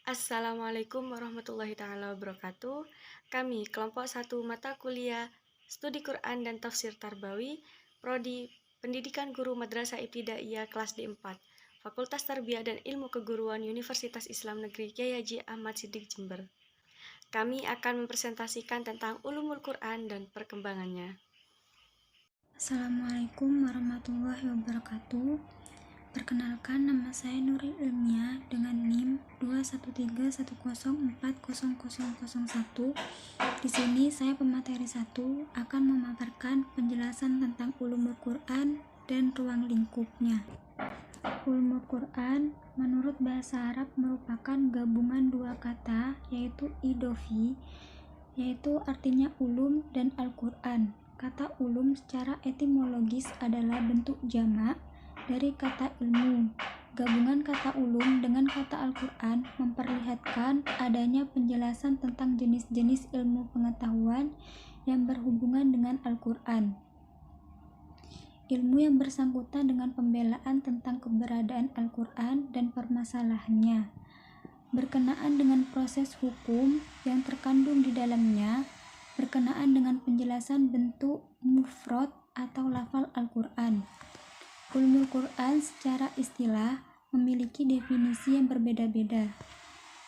Assalamualaikum warahmatullahi taala wabarakatuh. Kami kelompok 1 mata kuliah Studi Quran dan Tafsir Tarbawi, Prodi Pendidikan Guru Madrasah Ibtidaiyah kelas D4, Fakultas Tarbiyah dan Ilmu Keguruan Universitas Islam Negeri Kyai Haji Ahmad Siddiq Jember. Kami akan mempresentasikan tentang ulumul Quran dan perkembangannya. Assalamualaikum warahmatullahi wabarakatuh. Perkenalkan, nama saya Nuril Ilmiah dengan NIM 21310400001. Di sini saya pemateri 1 akan memaparkan penjelasan tentang ulumul Quran dan ruang lingkupnya. Ulumul Quran menurut bahasa Arab merupakan gabungan dua kata, yaitu idofi, yaitu artinya ulum, dan Al-Quran. Kata ulum secara etimologis adalah bentuk jamak dari kata ilmu. Gabungan kata ulum dengan kata Al-Quran memperlihatkan adanya penjelasan tentang jenis-jenis ilmu pengetahuan yang berhubungan dengan Al-Quran. Ilmu yang bersangkutan dengan pembelaan tentang keberadaan Al-Quran dan permasalahannya, berkenaan dengan proses hukum yang terkandung di dalamnya, berkenaan dengan penjelasan bentuk mufrad atau lafal Al-Quran. Ulumul Quran secara istilah memiliki definisi yang berbeda-beda.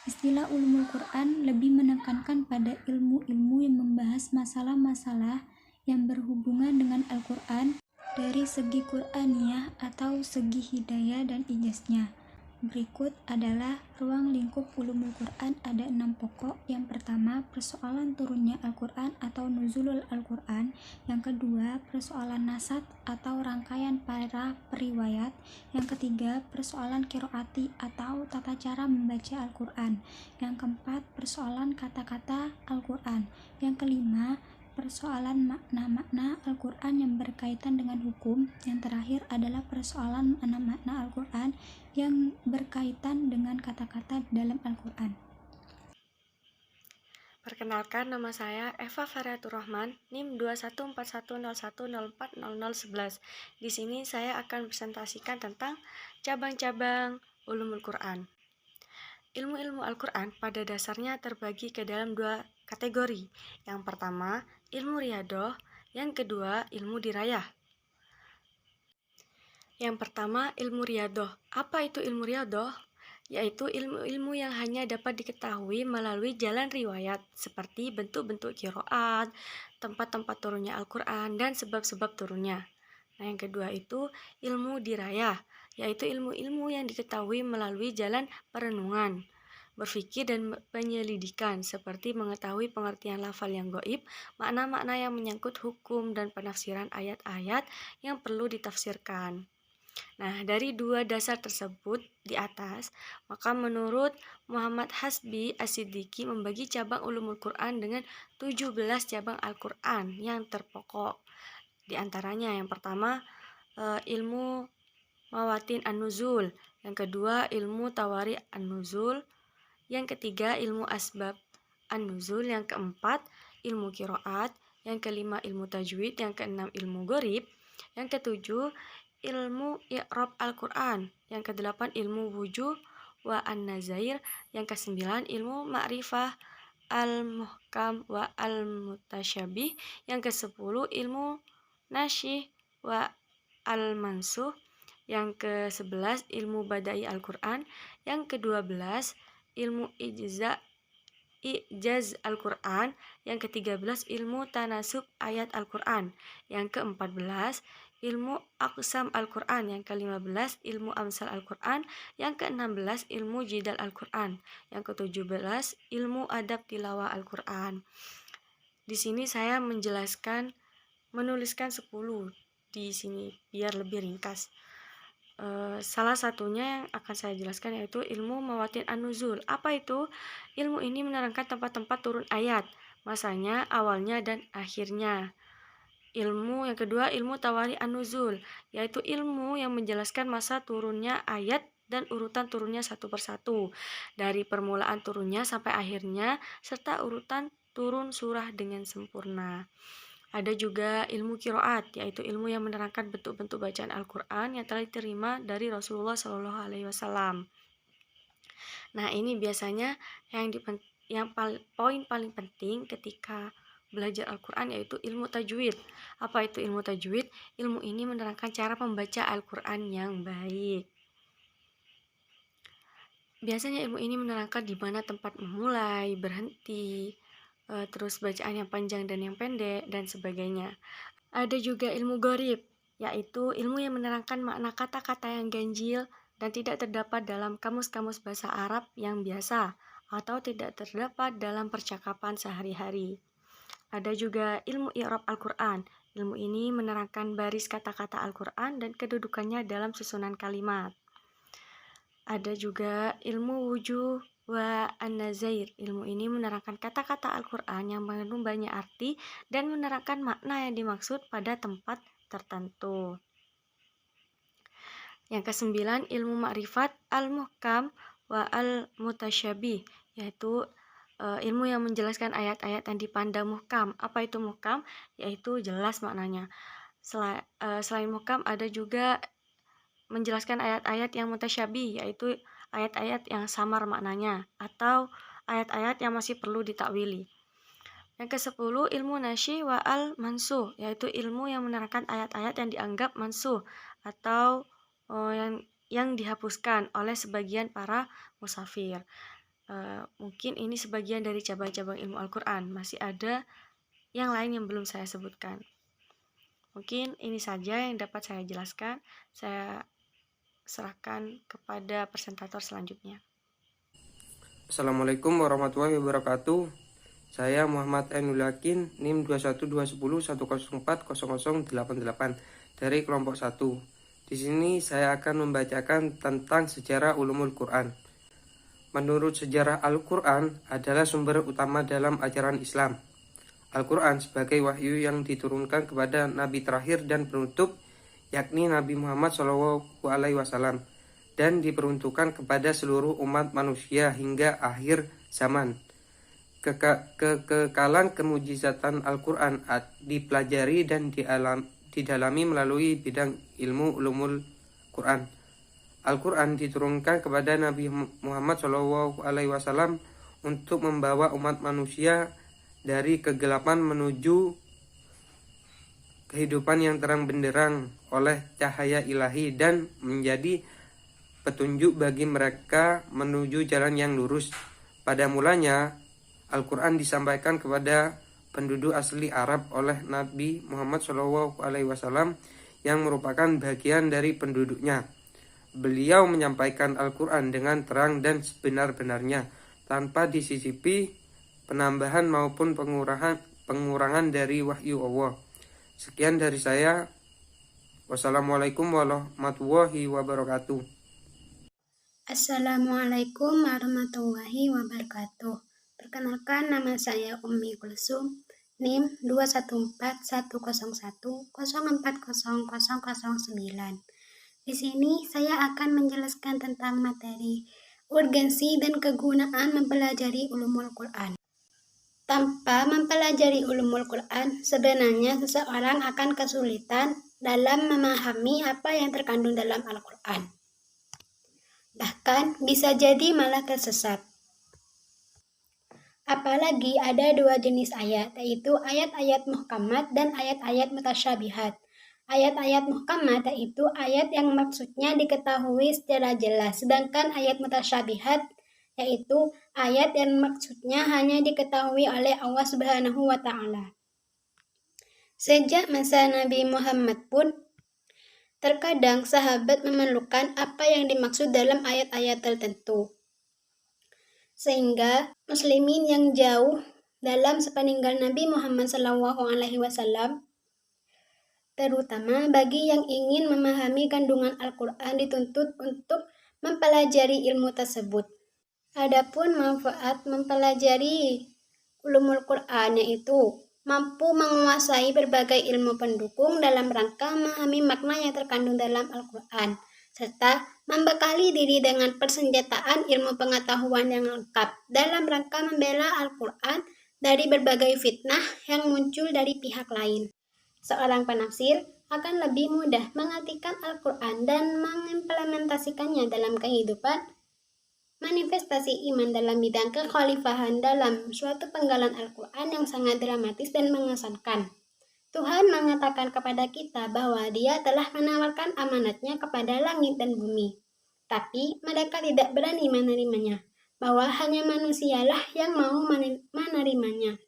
Istilah ulumul Quran lebih menekankan pada ilmu-ilmu yang membahas masalah-masalah yang berhubungan dengan Al-Quran dari segi Qur'aniyah atau segi hidayah dan ijaznya. Berikut adalah ruang lingkup ulumul Quran, ada 6 pokok. Yang pertama, persoalan turunnya Al-Quran atau nuzulul Al-Quran. Yang kedua, persoalan nasakh atau rangkaian para periwayat. Yang ketiga, persoalan qiraati atau tata cara membaca Al-Quran. Yang keempat, persoalan kata-kata Al-Quran. Yang kelima, persoalan makna-makna Al-Quran yang berkaitan dengan hukum. Yang terakhir adalah persoalan makna-makna Al-Quran yang berkaitan dengan kata-kata dalam Al-Quran. Perkenalkan, nama saya Eva Fariatur Rahman, NIM 2141010400011. Di sini saya akan presentasikan tentang cabang-cabang ulumul Quran. Ilmu-ilmu Al-Quran pada dasarnya terbagi ke dalam dua kategori. Yang pertama, ilmu riyadhah, yang kedua, ilmu dirayah. Yang pertama, ilmu riyadhah. Apa itu ilmu riyadhah? Yaitu ilmu-ilmu yang hanya dapat diketahui melalui jalan riwayat, seperti bentuk-bentuk qiraat, tempat-tempat turunnya Al-Quran, dan sebab-sebab turunnya. Nah, yang kedua itu ilmu dirayah, yaitu ilmu-ilmu yang diketahui melalui jalan perenungan, berpikir dan penyelidikan, seperti mengetahui pengertian lafal yang gaib, makna-makna yang menyangkut hukum, dan penafsiran ayat-ayat yang perlu ditafsirkan. Nah, dari dua dasar tersebut di atas, maka menurut Muhammad Hasbi As-Siddiqi membagi cabang ulumul Quran dengan 17 cabang Al-Quran yang terpokok. Di antaranya yang pertama, ilmu mawatin an-nuzul, yang kedua ilmu tawari an-nuzul, yang ketiga ilmu asbab an-nuzul, yang keempat ilmu qiraat, yang kelima ilmu tajwid, yang keenam ilmu gharib, yang ketujuh ilmu i'rab Al-Quran, yang kedelapan ilmu wujuh wa an-nazair, yang kesembilan ilmu ma'rifah al-muhkam wa al-mutasyabih, yang kesepuluh ilmu nasyih wa al-mansuh, yang ke-11 ilmu badai Al-Quran, yang ke-12 ilmu ijaz Al-Quran, yang ke-13 ilmu tanasub ayat Al-Quran, yang ke-14 ilmu aqsam Al-Quran, yang ke-15 ilmu amsal Al-Quran, yang ke-16 ilmu jidal Al-Quran, yang ke-17 ilmu adab tilawah Al-Quran. Di sini saya menuliskan 10 di sini biar lebih ringkas. Salah satunya yang akan saya jelaskan yaitu ilmu mawatin an-nuzul. Apa itu? Ilmu ini menerangkan tempat-tempat turun ayat, masanya, awalnya, dan akhirnya. Ilmu yang kedua, ilmu tawari an-nuzul, yaitu ilmu yang menjelaskan masa turunnya ayat dan urutan turunnya satu persatu, dari permulaan turunnya sampai akhirnya, serta urutan turun surah dengan sempurna. Ada juga ilmu qiraat, yaitu ilmu yang menerangkan bentuk-bentuk bacaan Al-Quran yang telah diterima dari Rasulullah SAW. Nah, ini biasanya poin paling penting ketika belajar Al-Quran yaitu ilmu tajwid. Apa itu ilmu tajwid? Ilmu ini menerangkan cara membaca Al-Quran yang baik. Biasanya ilmu ini menerangkan di mana tempat memulai, berhenti, terus bacaan yang panjang dan yang pendek, dan sebagainya. Ada juga ilmu gharib, yaitu ilmu yang menerangkan makna kata-kata yang ganjil dan tidak terdapat dalam kamus-kamus bahasa Arab yang biasa, atau tidak terdapat dalam percakapan sehari-hari. Ada juga ilmu i'rab Al-Quran. Ilmu ini menerangkan baris kata-kata Al-Quran dan kedudukannya dalam susunan kalimat. Ada juga ilmu wujuh wa an-nazair. Ilmu ini menerangkan kata-kata Al-Quran yang mengandung banyak arti dan menerangkan makna yang dimaksud pada tempat tertentu. Yang kesembilan, ilmu ma'rifat al-muhkam wa al-mutasyabih, yaitu ilmu yang menjelaskan ayat-ayat yang dipandang muhkam. Apa itu muhkam? Yaitu jelas maknanya. Selain muhkam, ada juga menjelaskan ayat-ayat yang mutasyabih, yaitu ayat-ayat yang samar maknanya, atau ayat-ayat yang masih perlu ditakwili. Yang ke-10, ilmu nasyi wa al-mansuh, yaitu ilmu yang menerangkan ayat-ayat yang dianggap mansuh, atau yang dihapuskan oleh sebagian para musafir. Mungkin ini sebagian dari cabang-cabang ilmu Al-Quran. Masih ada yang lain yang belum saya sebutkan. Mungkin ini saja yang dapat saya jelaskan. Saya serahkan kepada presentator selanjutnya. Assalamualaikum warahmatullahi wabarakatuh. Saya Muhammad Ainul Yakin, NIM 2121041040088 dari kelompok 1. Di sini saya akan membacakan tentang sejarah ulumul Quran. Menurut sejarah Al-Quran adalah sumber utama dalam ajaran Islam. Al-Quran sebagai wahyu yang diturunkan kepada Nabi terakhir dan penutup, yakni Nabi Muhammad SAW, dan diperuntukkan kepada seluruh umat manusia hingga akhir zaman. Kekekalan kemujizatan Al-Quran dipelajari dan didalami melalui bidang ilmu ulumul Quran. Al-Quran diturunkan kepada Nabi Muhammad SAW untuk membawa umat manusia dari kegelapan menuju kehidupan yang terang benderang oleh cahaya ilahi dan menjadi petunjuk bagi mereka menuju jalan yang lurus. Pada mulanya, Al-Quran disampaikan kepada penduduk asli Arab oleh Nabi Muhammad SAW yang merupakan bagian dari penduduknya. Beliau menyampaikan Al-Quran dengan terang dan sebenar-benarnya, tanpa disisipi penambahan maupun pengurangan dari wahyu Allah. Sekian dari saya. Wassalamualaikum warahmatullahi wabarakatuh. Assalamualaikum warahmatullahi wabarakatuh. Perkenalkan, nama saya Ummi Kulsum, NIM 21410104009. Di sini saya akan menjelaskan tentang materi urgensi dan kegunaan mempelajari ulumul Quran. Tanpa mempelajari ulumul Quran, sebenarnya seseorang akan kesulitan dalam memahami apa yang terkandung dalam Al-Quran. Bahkan bisa jadi malah tersesat. Apalagi ada dua jenis ayat, yaitu ayat-ayat muhkamat dan ayat-ayat mutasyabihat. Ayat-ayat muhkamat yaitu ayat yang maksudnya diketahui secara jelas, sedangkan ayat mutasyabihat yaitu ayat yang maksudnya hanya diketahui oleh Allah Subhanahu wa Ta'ala. Sejak masa Nabi Muhammad pun, terkadang sahabat memerlukan apa yang dimaksud dalam ayat-ayat tertentu. Sehingga muslimin yang jauh dalam sepeninggal Nabi Muhammad SAW, terutama bagi yang ingin memahami kandungan Al-Quran, dituntut untuk mempelajari ilmu tersebut. Adapun manfaat mempelajari ulumul Quran yaitu mampu menguasai berbagai ilmu pendukung dalam rangka memahami makna yang terkandung dalam Al-Quran, serta membekali diri dengan persenjataan ilmu pengetahuan yang lengkap dalam rangka membela Al-Quran dari berbagai fitnah yang muncul dari pihak lain. Seorang penafsir akan lebih mudah mengartikan Al-Quran dan mengimplementasikannya dalam kehidupan manifestasi iman dalam bidang kekhalifahan dalam suatu penggalan Al-Quran yang sangat dramatis dan mengesankan. Tuhan mengatakan kepada kita bahwa Dia telah menawarkan amanatnya kepada langit dan bumi. Tapi mereka tidak berani menerimanya, bahwa hanya manusialah yang mau menerimanya.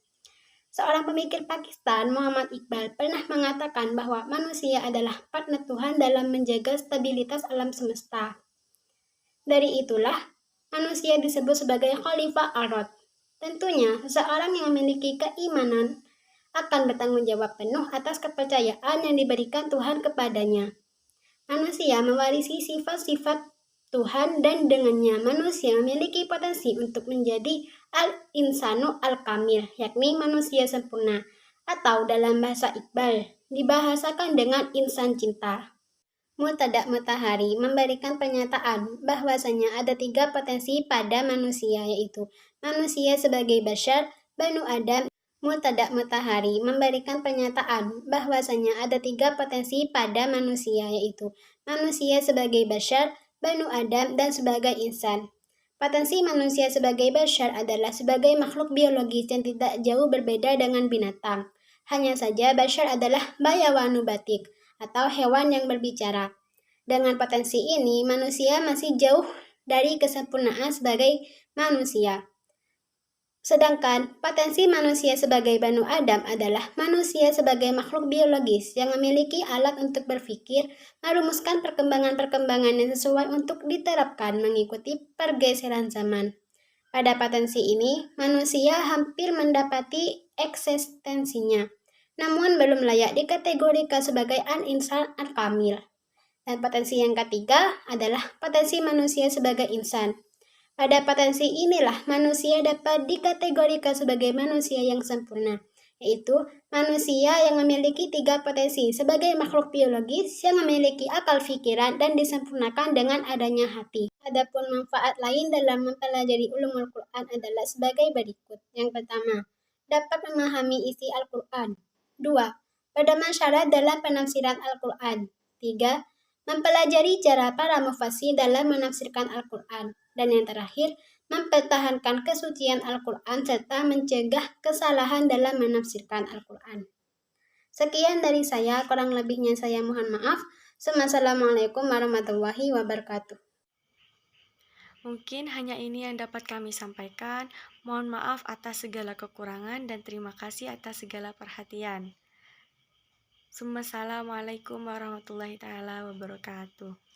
Seorang pemikir Pakistan, Muhammad Iqbal, pernah mengatakan bahwa manusia adalah partner Tuhan dalam menjaga stabilitas alam semesta. Dari itulah, manusia disebut sebagai Khalifah Ar-Rod. Tentunya, seseorang yang memiliki keimanan akan bertanggung jawab penuh atas kepercayaan yang diberikan Tuhan kepadanya. Manusia mewarisi sifat-sifat Tuhan dan dengannya manusia memiliki potensi untuk menjadi al-insanu al-kamil, yakni manusia sempurna, atau dalam bahasa Iqbal, dibahasakan dengan insan cinta. Murtada Matahari memberikan pernyataan bahwasanya ada 3 potensi pada manusia, yaitu manusia sebagai bashar, Banu Adam. Murtada Matahari memberikan pernyataan bahwasanya ada 3 potensi pada manusia, yaitu manusia sebagai bashar, Banu Adam, dan sebagai insan. Potensi manusia sebagai bashar adalah sebagai makhluk biologis yang tidak jauh berbeda dengan binatang. Hanya saja bashar adalah bayawanu batik, atau hewan yang berbicara. Dengan potensi ini, manusia masih jauh dari kesempurnaan sebagai manusia. Sedangkan potensi manusia sebagai Banu Adam adalah manusia sebagai makhluk biologis yang memiliki alat untuk berpikir, merumuskan perkembangan-perkembangan yang sesuai untuk diterapkan mengikuti pergeseran zaman. Pada potensi ini, manusia hampir mendapati eksistensinya, namun belum layak dikategorikan sebagai an-insan al-kamil. Dan potensi yang ketiga adalah potensi manusia sebagai insan. Pada potensi inilah manusia dapat dikategorikan sebagai manusia yang sempurna, yaitu manusia yang memiliki 3 potensi sebagai makhluk biologis yang memiliki akal pikiran dan disempurnakan dengan adanya hati. Adapun manfaat lain dalam mempelajari ulumul Quran adalah sebagai berikut. Yang pertama, dapat memahami isi Al-Quran. 2. Bermanfaat dalam penafsiran Al-Quran. 3. Mempelajari cara para mufassir dalam menafsirkan Al-Quran. Dan yang terakhir, mempertahankan kesucian Al-Quran serta mencegah kesalahan dalam menafsirkan Al-Quran. Sekian dari saya, kurang lebihnya saya mohon maaf. Assalamualaikum warahmatullahi wabarakatuh. Mungkin hanya ini yang dapat kami sampaikan. Mohon maaf atas segala kekurangan dan terima kasih atas segala perhatian. Assalamualaikum warahmatullahi wabarakatuh.